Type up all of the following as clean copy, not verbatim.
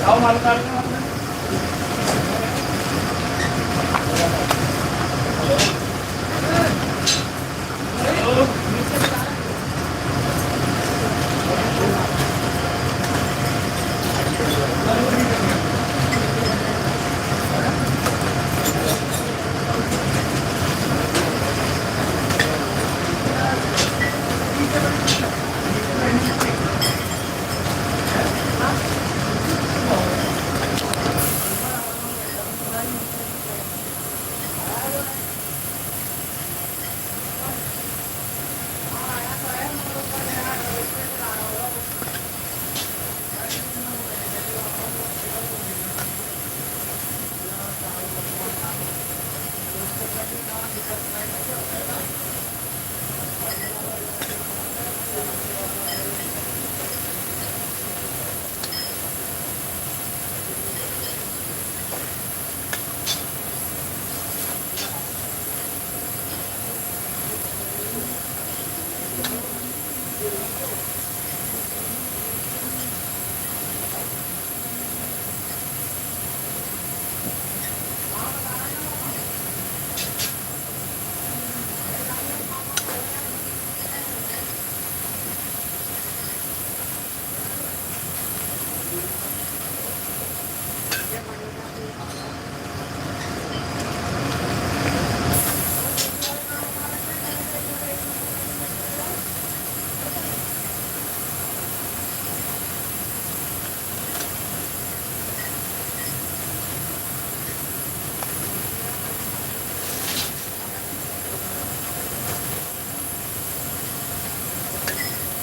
आओ माल काट लेना आपने।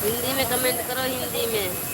हिंदी में कमेंट करो, हिंदी में।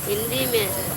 हिंदी में।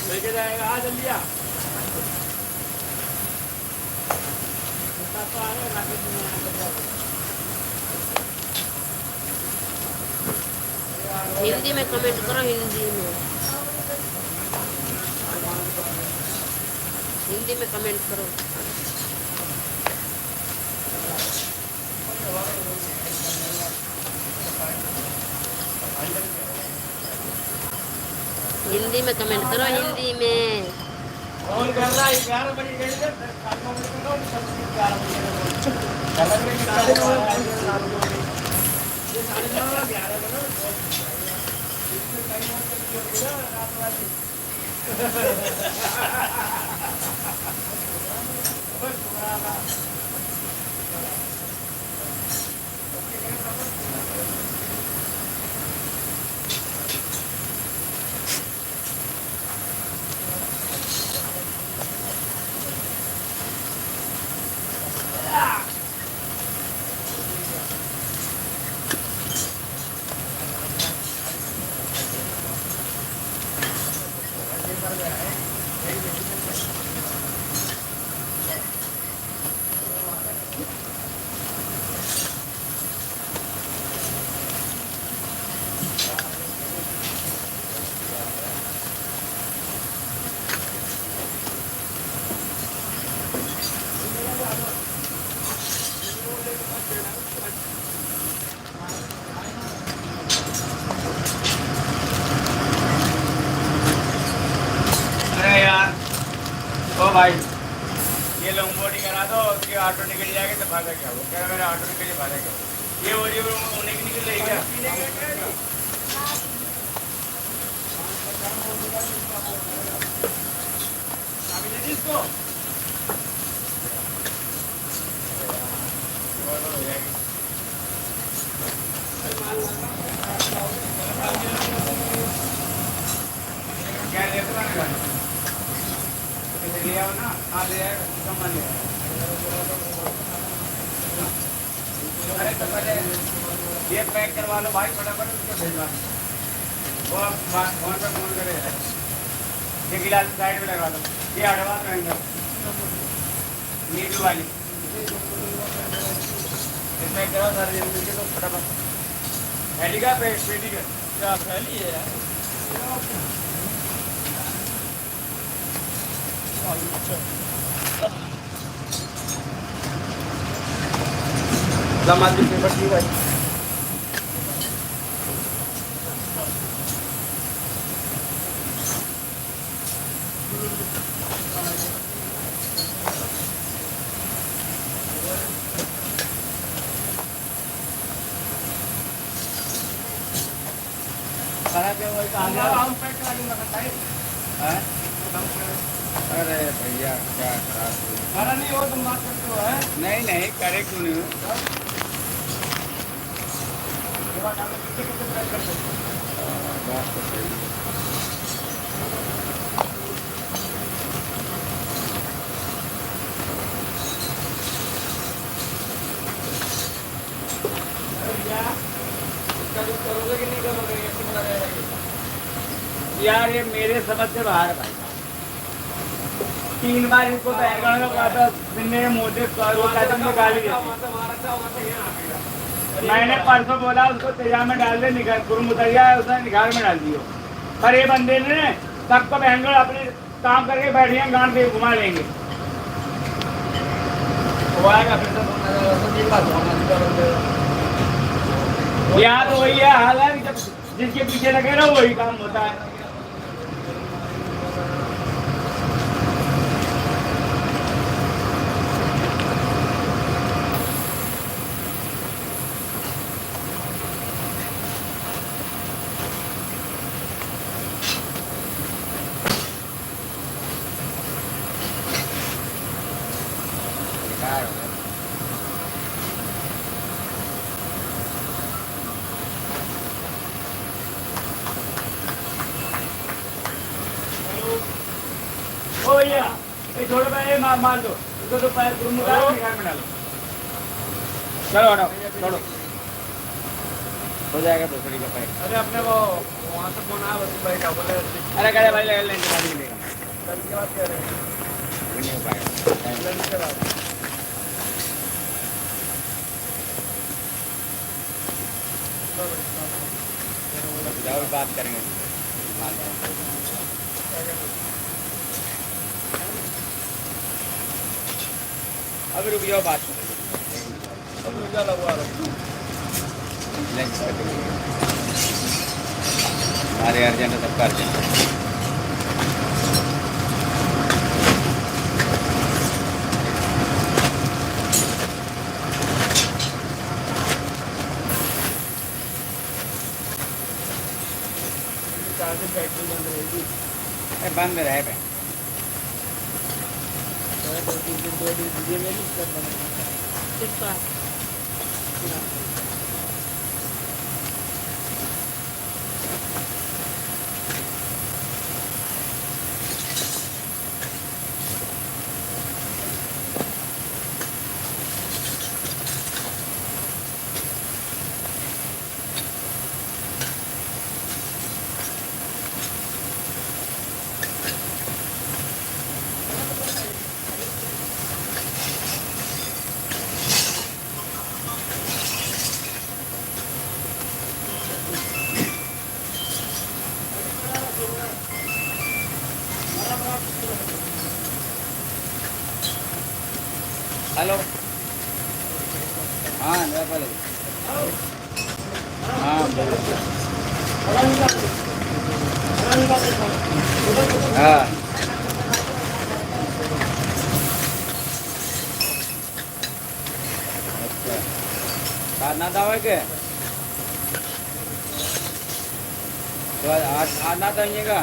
लेके जाएगा आ जल्दी आ। हिंदी में कमेंट करो, हिंदी में। हिंदी में कमेंट करो। हिंदी में कमेंट करो, हिंदी में। और कर रहा है 11 बजे गए थे, ओ भाई ये लॉन्ग बॉडी करा दो, उसके ऑटो निकल जाएगा तो फायदा क्या हो? कह रहा मेरा ऑटो निकल फायदा क्या हो? ये हो रही है उन्हें की निकल रही क्या? अभी ले इसको क्या लेते हैं ले आओ ना, हाँ ले आएगा, कम ले आएगा। अरे तो पहले ये पैक करवा लो भाई, फटाफट उसको भेजवा वो आप फोन पे फोन करे। ये गिलास साइड में लगा दो, ये एडवांस रहेंगे नीलू वाली इसमें करो सारे जल्दी से तो फटाफट फैली का पेटी का क्या फैली है यार। लम्बा दिन पेपर की भाई अरे भैया क्या खराब नहीं हो तुम बात करते हो है? नहीं नहीं करे क्यों नहीं हो? बात तो सही है। करोगे कि नहीं करोगे यार? ये मेरे समझ से बाहर भाई। 3 बार इसको बैगन में कहा था मैंने मोटे गाली दी। मैंने परसों बोला उसको तेजाब में डाल दे, निकाल कुरुम उतर गया है, उसने निकाल में डाल दियो। पर ये बंदे ने सबको बहन अपने काम करके बैठिए गांड पे घुमा लेंगे। यहाँ तो वही है हाल है, जब जिसके पीछे लगे ना वही काम होता है। ओ भैया ये छोड़ो भाई, मार दो इसको, तो पैर तुम निकाल में डालो। चलो हटाओ छोड़ो, हो जाएगा दूसरी का पैक। अरे अपने वो वहाँ से फोन आया बस बैठा बोले। अरे कहे भाई लगा लेंगे गाड़ी मिलेगा लंच के बाद कह रहे हैं नहीं हो पाएगा लंच के बाद। जाओ बात करेंगे। अभी रुक जाओ बात करेंगे। अब रुक जा लगवा लंच करेंगे हमारे अर्जेंट सबका अर्जेंट। बंद रहे भाई हेलो हाँ नेपाल हाँ हाँ ना दावे के तो आज ना दाइएगा।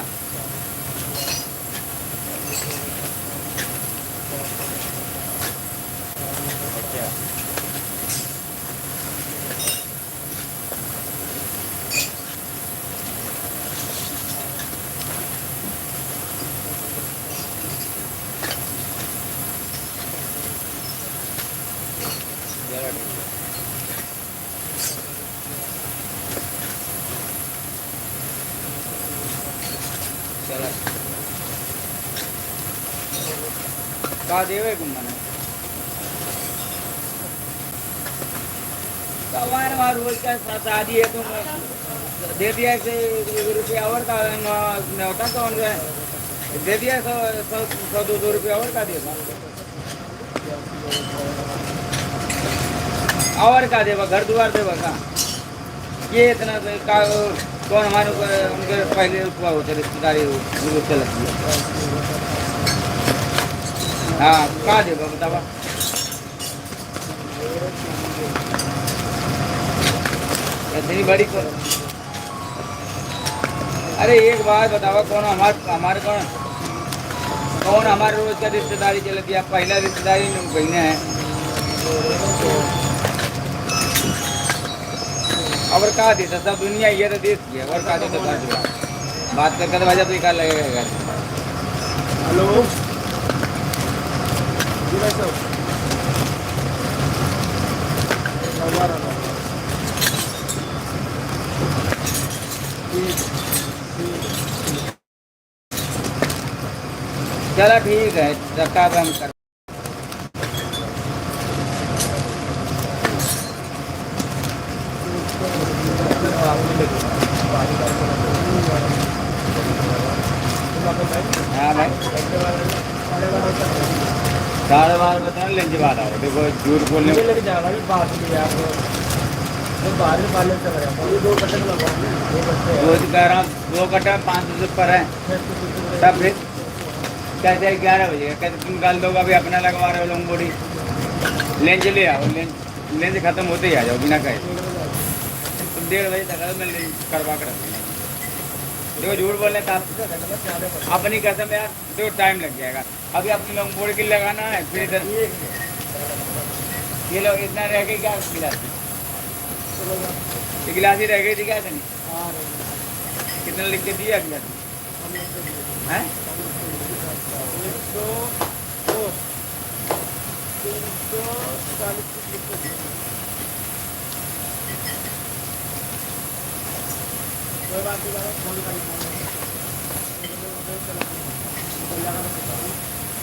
अच्छा चलो ठीक है। चलो का देवे घूमने कवान मार रोज का शादी है तुम दे दिया से रुपया और का होता कौन है दे दिया 100-200 रुपया और का देगा और का देगा घर द्वार देगा का ये इतना का कौन हमारे उनके पहले हुआ होते रिश्तेदारी उससे लगती है। हाँ का देगा बतावा इतनी बड़ी कौन। अरे एक बात बतावा कौन हमारे कौन हमारे रोज का रिश्तेदारी चलती है पहला रिश्तेदारी बहने है और का देता सब दुनिया ये तो देश की है और का देता बात करके तो भाई तो लगेगा। हेलो चलो ठीक है रखा हम कर हाँ भाई 12:30 बता लेंगे बात आओ देखो झूठ बोलने लेके जाना भी बात नहीं है तो बाहर में पाले चल रहा है 2 कट्टे लगवा 2 कट्टे रोज कह रहा हूँ 2 कट्टे 500 पर है तब फिर कहते हैं 11 बजे कहते तुम गाल दोगे अभी अपना लगवा रहे हो लोग बॉडी लेंज ले आओ लेंज खत्म होते ही आ जाओ बिना कहे तुम 1:30 बजे तक मैं लेंज करवा कर रखूँगा। देखो झूठ बोलने का अपनी कसम यार तो टाइम लग जाएगा अभी अपनी लोग बॉडी के लगाना है फिर इधर ये लोग इतना रह गई क्या गिलास ये गिलास ही रह गई थी क्या नहीं कितना लिख के दिया गिलास हैं 240 बात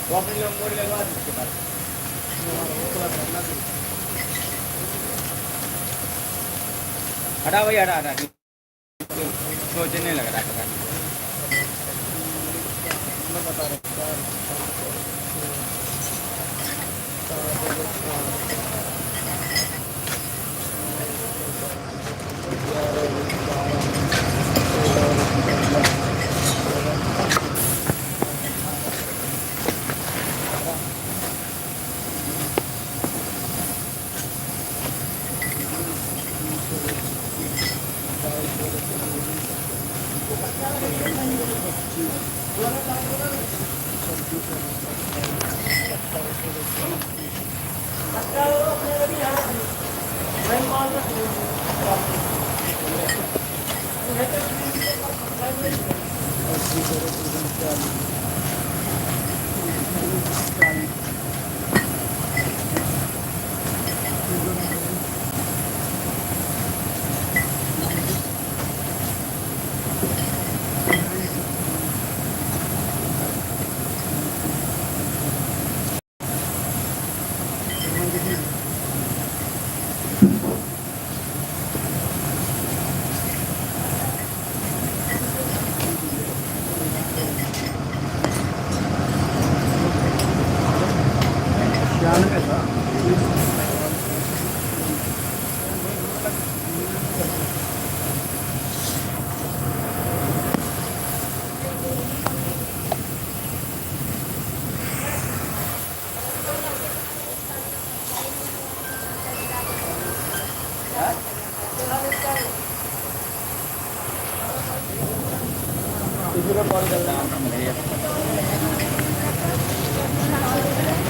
वो अपनी लोग बॉडी लगवा दें उसके बाद हटा भाई हटा सोचने लग रहा है बता रहे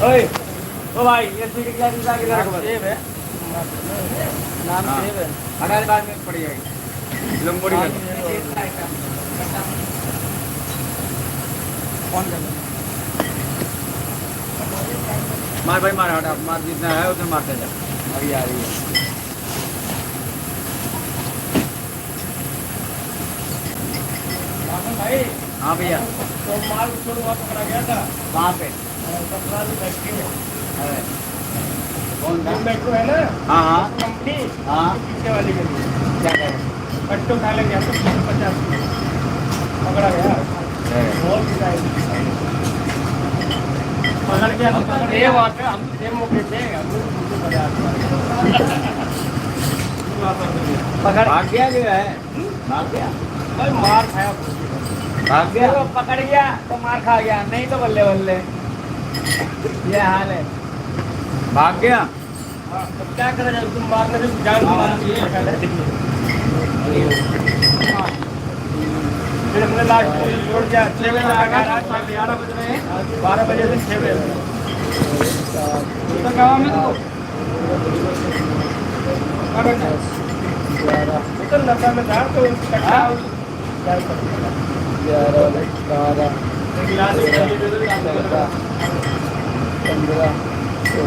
ओए ओ भाई ये सीट क्या दिशा के रख बस सेब है नाम हाँ। सेब है हमारे बाद में पड़ी जाएगी लंबोड़ी कर कौन कर मार भाई मार हटा मार जितना है उतना मारते जा अभी आ रही है भाई हाँ भैया तो माल छोड़ वहाँ पकड़ा गया था कहाँ पे ससुराल फैक्ट्री में अरे कौन था मेट्रो है ना हाँ हाँ कंपनी हाँ पीछे वाली गली क्या करें कट्टो खा लग गया तो 50 पकड़ा गया बहुत पिटाई पकड़ गया तो पकड़ गया वहाँ पे हम सेम मौके थे हम लोग पकड़ भाग गया जो है भाग गया भाई मार खाया भाग गया वो पकड़ गया तो मार खा गया नहीं तो बल्ले बल्ले ये हाल है भाग गया हाँ, तो क्या करा जाए तुम मारने से जान मारना फिर हमने लास्ट छोड़ दिया 6 बजे लगा रात 11 बज रहे हैं 12 बजे से 6 बजे तो गाँव में तो तो नशा में था तो कट्टा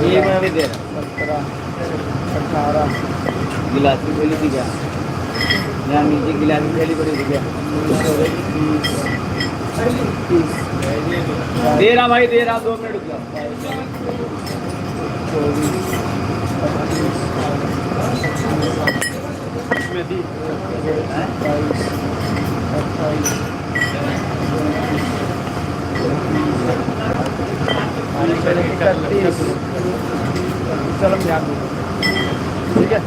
ये मैं अभी दे रहा 18 गिलास की थैली थी क्या यहाँ नीचे गिलास की थैली पड़ी थी क्या दे रहा भाई दे रहा 2 मिनट रुक जाओ इसमें थी चलो ध्यान दो ठीक है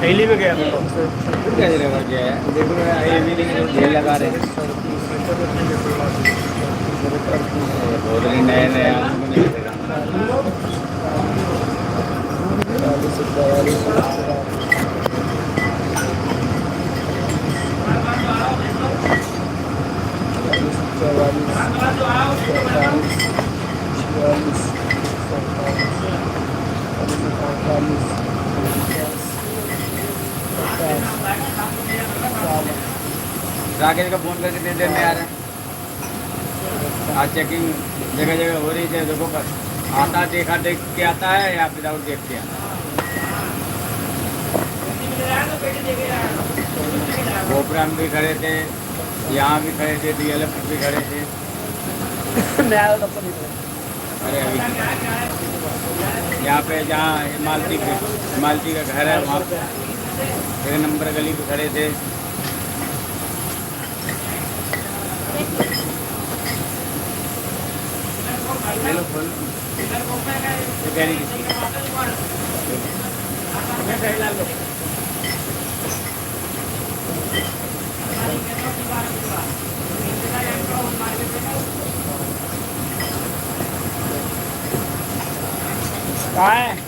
थैली में गया था क्या रहेगा क्या है देखो ये भी ये लगा रहे हैं बहुत ही नए नए राकेश का फोन करके देर में आ रहे हैं आज चेकिंग जगह जगह हो रही है देखो आता देखा देख के आता है या विदाउट देख के आता गोपराम भी खड़े थे यहाँ भी खड़े थे DLF भी खड़े थे अरे अभी यहाँ पे जहाँ मालती का घर है वहाँ 1 नंबर गली पे खड़े थे कहाँ है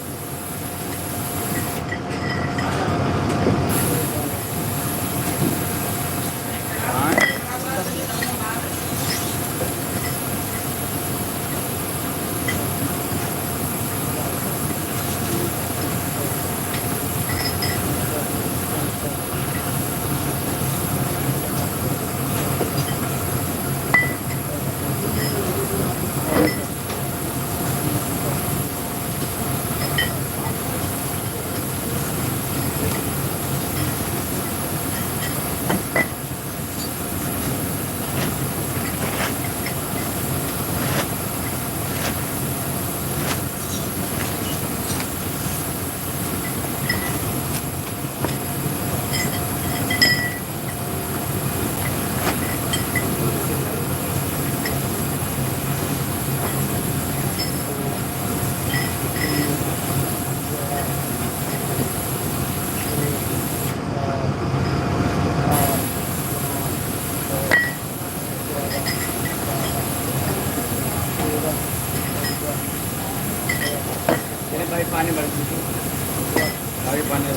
भाई पानी भर दीजिए भाई पानी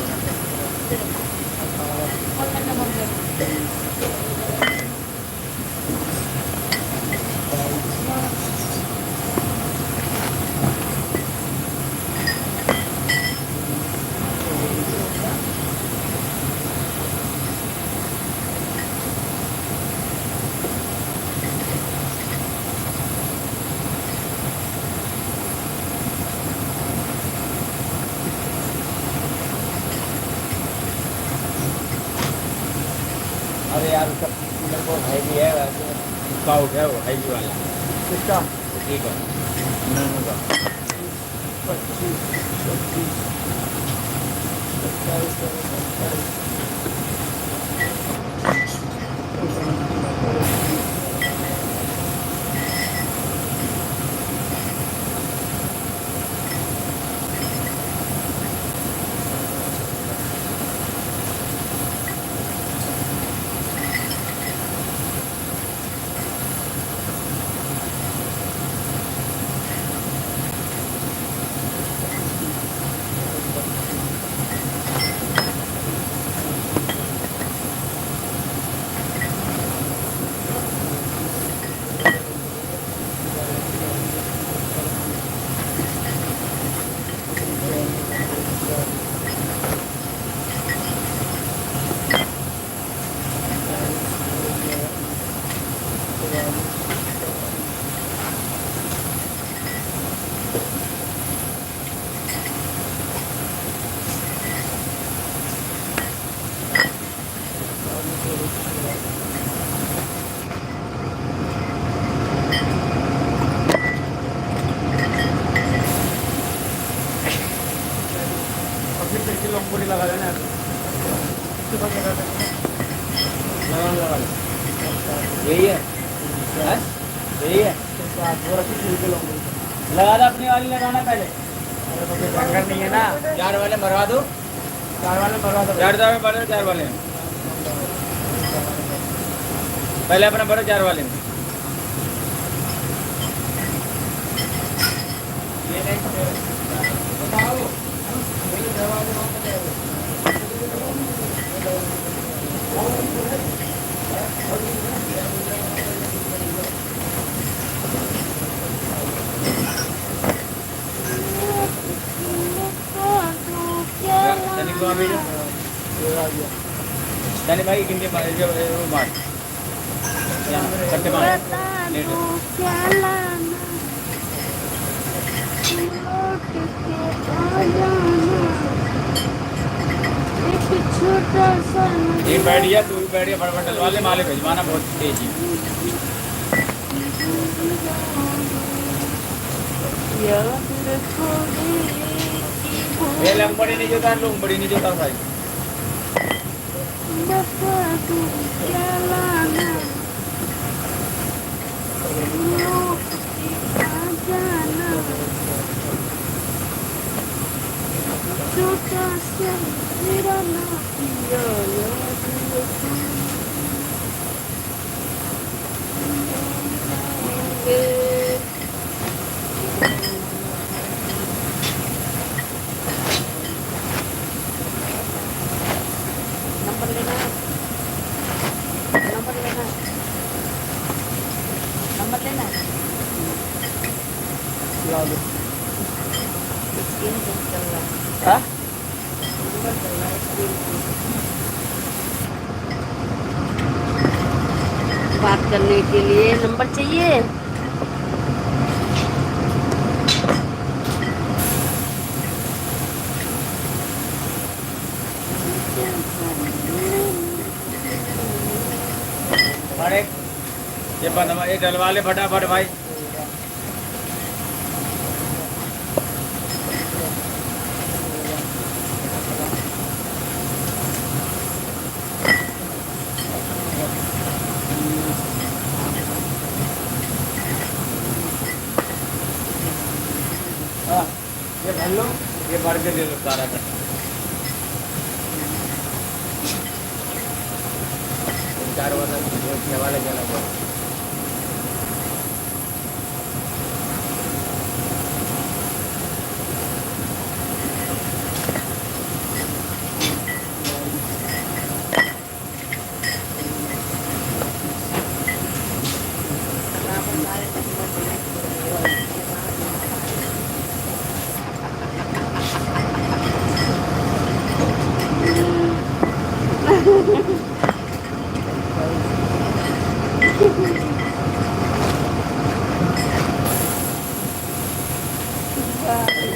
अरे यार उसका मेरे को हैवी है उसका हो गया वो हैवी वाला किसका? ठीक है नैनो का 25, 26, 27, 28। पूरी लगा देना है। लगा दे। यही है हैं? यही है लगा दो अपनी वाली लगाना पहले टक्कर नहीं है ना। 4 वाले मरवा दो 4 वाले भरवा दो। 4 वाले 4 वाले में। पहले अपना भरो 4 वाले में धनी भाई गिनती मार कट्टे मार लेट एक बैठ गया तू भी बैठ गया फटाफट डलवा ले माले भिजवाना बहुत तेजी ये लंबड़ी नहीं जोता लुंबड़ी नहीं जोता भाई नंबर लेना है नंबर लेना है ला दो। स्क्रीन चेक कर रहा है हाँ? नंबर चल रहा है स्क्रीन बात करने के लिए नंबर चाहिए अरे ये बनवा ये डलवा ले फटाफट भाई हाँ, ये भर लो। ये भर के दे दो सारा का 4 वाला 6 वाले चला गया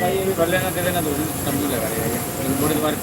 भाई ये भी भर लेना, दे देना, दो दिन तंबू लगा रहेगा ये थोड़ी देर बाद